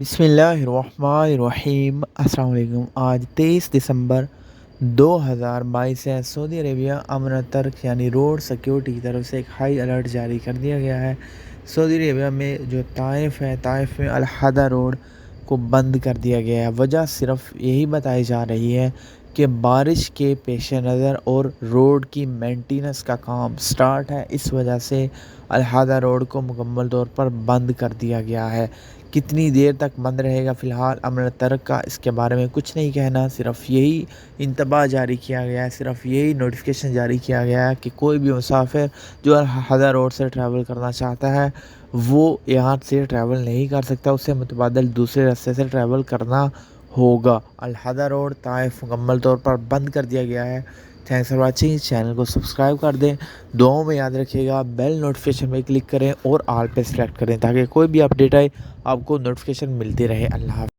बिस्मिल्लाहिर्रहमानिर्रहीम। अस्सलाम वालेकुम। आज 23 दिसंबर 2022 है। सऊदी अरेबिया अमन तर्क यानी रोड सिक्योरिटी की तरफ से एक हाई अलर्ट जारी कर दिया गया है। सऊदी अरेबिया में जो ताइफ है, ताइफ में अल-हदा रोड को बंद कर दिया गया है। वजह सिर्फ यही बताई जा रही है कि बारिश के पेश नज़र और रोड की मेंटेनेंस का काम स्टार्ट है, इस वजह से अल-हदा रोड को मुकम्मल तौर पर बंद कर दिया गया है। कितनी देर तक बंद रहेगा फ़िलहाल अमन तर्क का इसके बारे में कुछ नहीं कहना, सिर्फ यही इंतबाह जारी किया गया है, सिर्फ यही नोटिफिकेशन जारी किया गया है कि कोई भी मुसाफिर जो अल-हदा रोड से ट्रैवल करना चाहता है वो यहाँ से ट्रैवल नहीं कर सकता, उसे मुतबादल दूसरे रास्ते से ट्रैवल करना होगा। अल-हदा रोड ताइफ मुकम्मल तौर पर बंद कर दिया गया है। Thanks for watching. चैनल को सब्सक्राइब कर दें, दुआओं में याद रखिएगा, बेल नोटिफिकेशन में क्लिक करें और ऑल पे सेलेक्ट करें ताकि कोई भी अपडेट आए आपको नोटिफिकेशन मिलती रहे। अल्लाह हाफ़िज़।